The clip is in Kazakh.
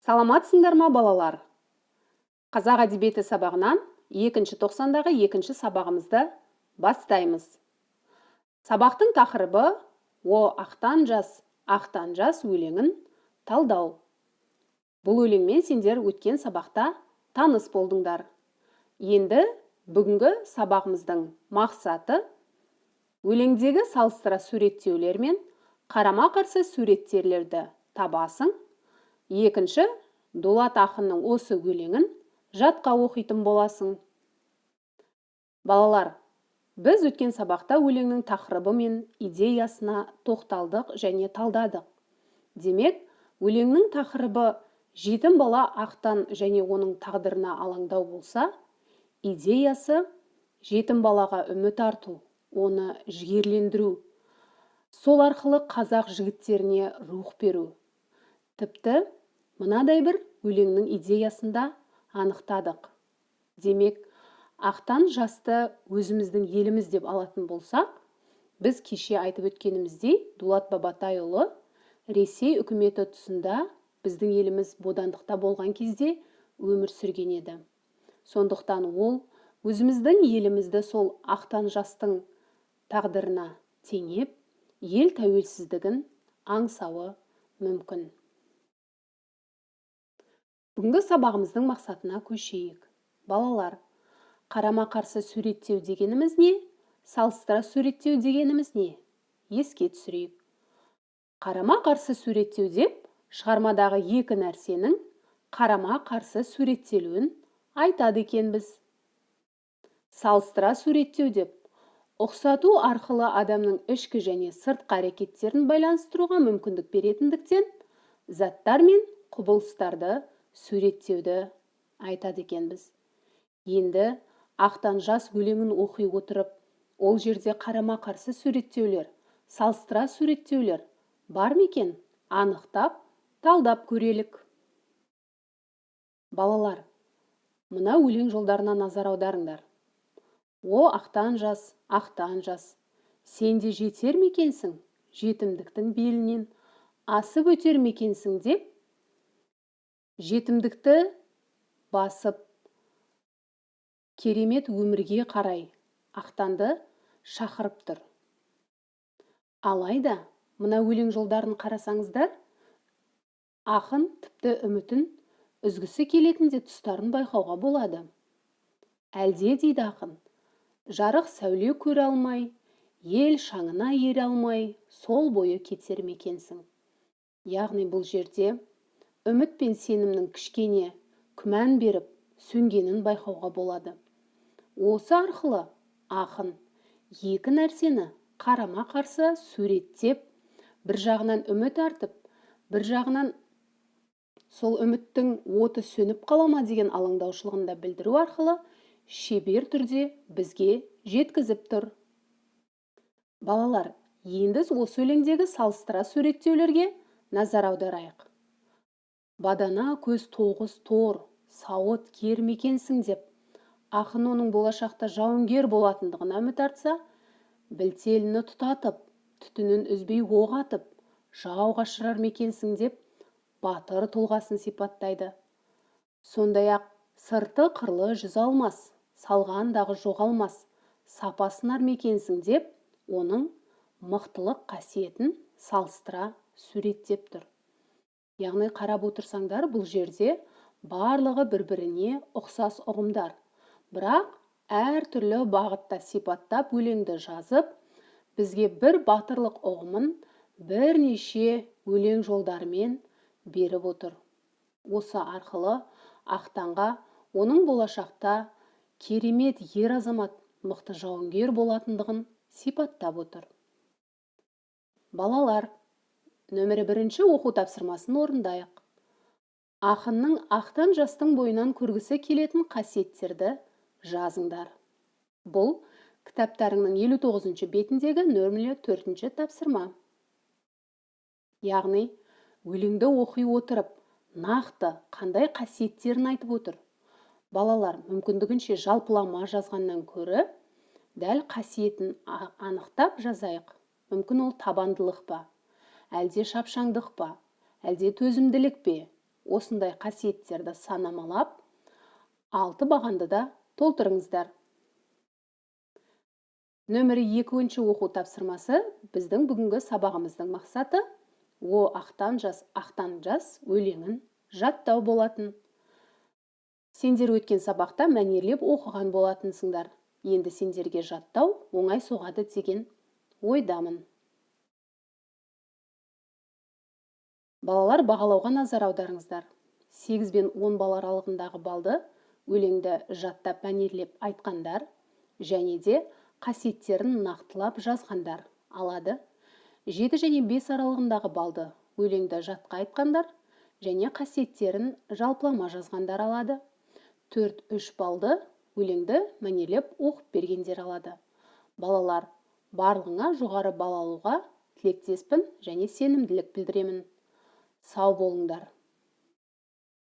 Саламатсыңдар ма, балалар? Қазақ әдебиеті сабағынан екінші тоқсандағы екінші сабағымызды бастаймыз. Сабақтың тақырыбы «О, ақтан жас» өлеңін талдау. Бұл өлеңмен сендер өткен сабақта таныс болдыңдар. Енді бүгінгі сабағымыздың мақсаты өлеңдегі салыстыра суреттеулер мен қарама-қарсы суреттерлерді табасың. Екінші, Дулат ақынның осы өлеңін жатқа оқитын боласың. Балалар, біз өткен сабақта өлеңнің тақырыбы мен идеясына тоқталдық және талдадық. Демек, өлеңнің тақырыбы жетім бала ақтан және оның тағдырына алаңдау болса, идеясы жетім балаға үміт арту, оны жігерлендіру, сол арқылы қазақ жігіттеріне рух беру. Тіпті мынадай бір өлеңнің идеясында анықтадық. Демек, ақтан жасты өзіміздің еліміз деп алатын болсақ, біз кеше айтып өткеніміздей Дулат Бабатайұлы Ресей үкіметі тұсында біздің еліміз бодандықта болған кезде өмір сүрген еді. Сондықтан ол өзіміздің елімізді сол ақтан жастың тағдырына теңеп, ел тәуелсіздігін аңсауы мүмкін. Бүгінгі сабағымыздың мақсатына көшейік. Балалар, қарама-қарсы суреттеу дегеніміз не? Салыстыра суреттеу дегеніміз не? Еске түсірейік. Қарама-қарсы суреттеу деп шығармадағы екі нәрсенің қарама-қарсы суреттелуін айтады екенбіз. Салыстыра суреттеу деп ұқсату арқылы адамның ішкі және сыртқы әрекеттерін байланыстыруға мүмкіндік беретіндіктен, заттар мен құбылыстарды суреттеуді айтады екенбіз. Енді ақтан жас өлеңін оқи отырып, ол жерде қарама-қарсы суреттеулер, салыстыра суреттеулер бар ма екен? Анықтап, талдап көрелік. Балалар, мына өлең жолдарына назар аударыңдар. О, ақтан жас, сен де жетер ме екенсің? Жетімдіктің белінен асып өтер ме екенсің деп, жетімдікті басып, керемет өмірге қарай ақтанды шақырып тұр. Алайда, мына өлең жолдарын қарасаңыздар, ақын тіпті үмітін үзгісі келетін де тұстарын байқауға болады. Әлде дейді ақын, жарық сәуле көре алмай, ел шаңына ере алмай, сол бойы кетер ме екенсің. Яғни бұл жерде үміт пен сенімнің кішкене күмән беріп, сөнгенін байқауға болады. Осы арқылы ақын екі нәрсені қарама-қарсы суреттеп, бір жағынан үміт артып, бір жағынан сол үміттің оты сөніп қалама деген алаңдаушылығында білдіру арқылы шебер түрде бізге жеткізіп тұр. Балалар, енді осы өлеңдегі салыстыра суреттеулерге назар аударайық. Бадана көз тоғыз тор, сауыт кер мекенсің деп, ақын оның болашақта жауынгер болатындығына үміт артса, білтеліні тұтатып, түтінін үзбей оқ атып, жауға ұшырар мекенсің деп, батыр тұлғасын сипаттайды. Сондай-ақ сырты қырлы жүз алмас, салғандағы жоғалмас, сапасынар мекенсің деп, оның мықтылық қасиетін салыстыра суреттеп тұр. Яғни қарап отырсаңдар, бұл жерде барлығы бір-біріне ұқсас ұғымдар. Бірақ әртүрлі бағытта сипаттап өлеңді жазып, бізге бір батырлық ұғымын бірнеше өлең жолдарымен беріп отыр. Осы арқылы ақтанға оның болашақта керемет ер азамат, мықты жауынгер болатындығын сипаттап отыр. Балалар, нөмірі 1 оқу тапсырмасын орындайық. Ақынның ақтан жастың бойынан көргісі келетін қасиеттерді жазыңдар. Бұл кітаптарыңның 59 бетіндегі нөмірі 4 тапсырма. Яғни, өлеңді оқи отырып, нақты қандай қасиеттерін айтып отыр. Балалар, мүмкіндігінше жалпылама жазғаннан көрі, дәл қасиетін анықтап жазайық. Мүмкін ол табандылық па, әлде шапшаңдық па, әлде төзімділік пе, осындай қасиеттерді санамалап, 6 бағанды да толтырыңыздар. Нөмірі 2-ші оқу тапсырмасы біздің бүгінгі сабағымыздың мақсаты «О ақтан жас» өлеңін жаттау болатын. Сендер өткен сабақта мәнерлеп оқыған болатынсыңдар. Енді сендерге жаттау оңай соғады деген ойдамын. Балалар, бағалауға назар аударыңыздар. 8 бен 10 бал аралығындағы балды өлеңді жаттап мәнерлеп айтқандар және де қасиеттерін нақтылап жазғандар алады. 7 және 5 аралығындағы балды өлеңді жатқа айтқандар және қасиеттерін жалпылама жазғандар алады. 4-3 балды өлеңді мәнерлеп оқып бергендер алады. Балалар, барлығыңа жоғары бал алуға тілектеспін және сенімділік білдіремін. Сау болыңдар.